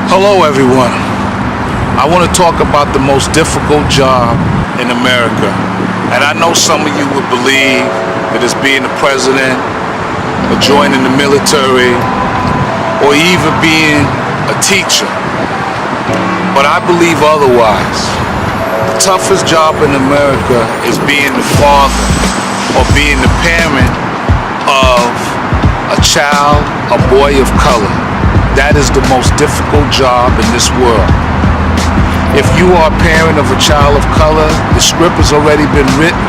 Hello everyone. I want to talk about the most difficult job in America. And I know some of you would believe that it's being the president, or joining the military, or even being a teacher. But I believe otherwise. The toughest job in America is being the father or being the parent of a child, a boy of color. That is the most difficult job in this world. If you are a parent of a child of color, the script has already been written.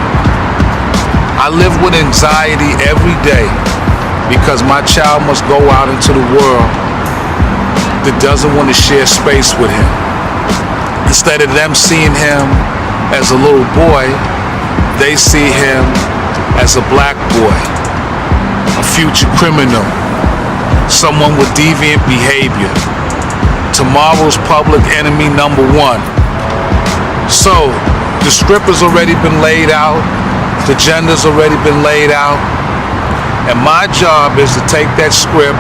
I live with anxiety every day because my child must go out into the world that doesn't want to share space with him. Instead of them seeing him as a little boy, they see him as a black boy, a future criminal, someone with deviant behavior, tomorrow's public enemy number one. So, the script has already been laid out, the gender's already been laid out, and my job is to take that script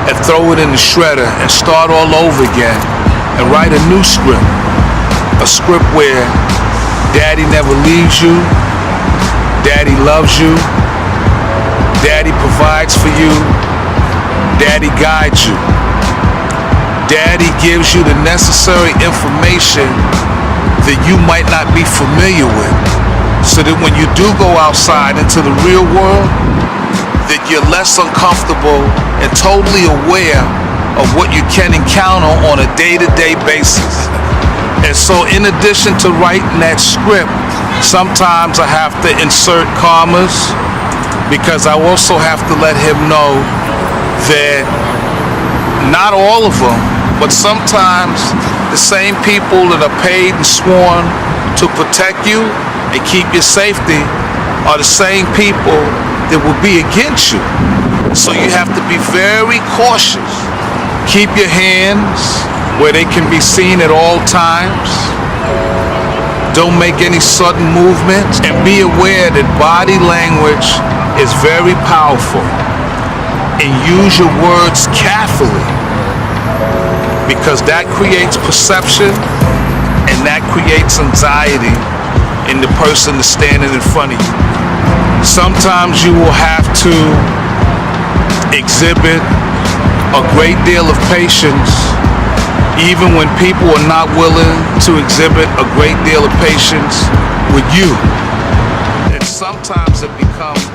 and throw it in the shredder and start all over again and write a new script. A script where daddy never leaves you, daddy loves you, daddy provides for you, daddy guides you. Daddy gives you the necessary information that you might not be familiar with, so that when you do go outside into the real world, that you're less uncomfortable and totally aware of what you can encounter on a day-to-day basis. And so in addition to writing that script, sometimes I have to insert commas, because I also have to let him know that not all of them, but sometimes the same people that are paid and sworn to protect you and keep your safety are the same people that will be against you. So you have to be very cautious. Keep your hands where they can be seen at all times. Don't make any sudden movements, and be aware that body language is very powerful. And use your words carefully, because that creates perception and that creates anxiety in the person that's standing in front of you. Sometimes you will have to exhibit a great deal of patience even when people are not willing to exhibit a great deal of patience with you. And sometimes it becomes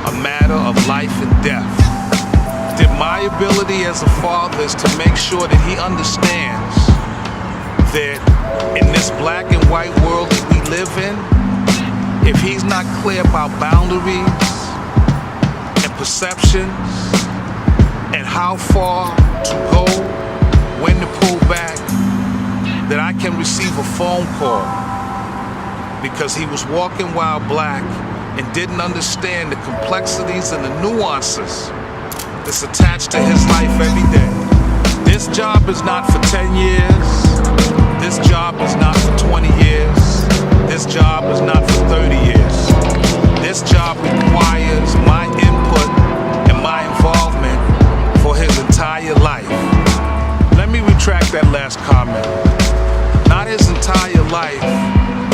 a matter of life and death. That my ability as a father is to make sure that he understands that in this black and white world that we live in, if he's not clear about boundaries and perceptions and how far to go, when to pull back, that I can receive a phone call because he was walking while black and didn't understand the complexities and the nuances that's attached to his life every day. This job is not for 10 years. This job is not for 20 years. This job is not for 30 years. This job requires my input and my involvement for his entire life. Let me retract that last comment. Not his entire life,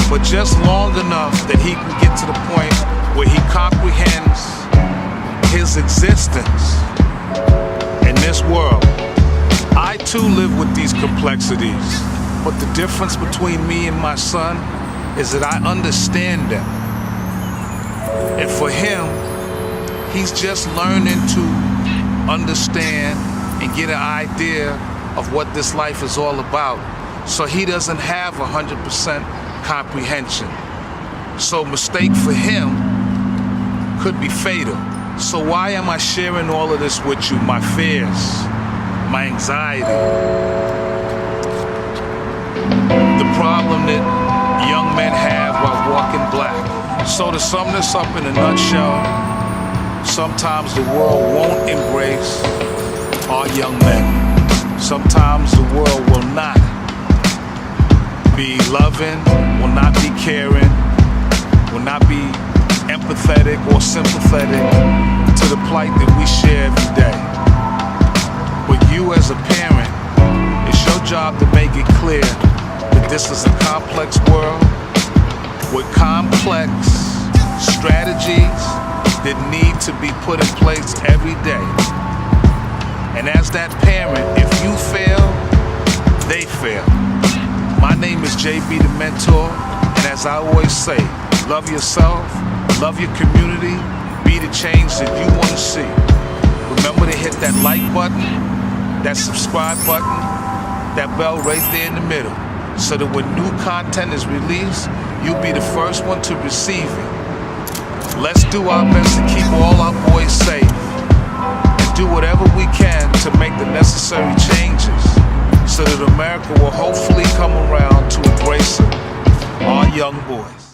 but just long enough that he can get to the point where he comprehends his existence in this world. I too live with these complexities, but the difference between me and my son is that I understand them. And for him, he's just learning to understand and get an idea of what this life is all about. So he doesn't have 100% comprehension. So mistake for him could be fatal. So why am I sharing all of this with you? My fears, my anxiety, the problem that young men have while walking black. So to sum this up in a nutshell, sometimes the world won't embrace our young men. Sometimes the world will not be loving, will not be caring, empathetic or sympathetic to the plight that we share every day. But you as a parent, it's your job to make it clear that this is a complex world with complex strategies that need to be put in place every day. And as that parent, if you fail, they fail. My name is JB the Mentor, and as I always say, love yourself, love your community, be the change that you want to see. Remember to hit that like button, that subscribe button, that bell right there in the middle, so that when new content is released, you'll be the first one to receive it. Let's do our best to keep all our boys safe and do whatever we can to make the necessary changes so that America will hopefully come around to embrace our young boys.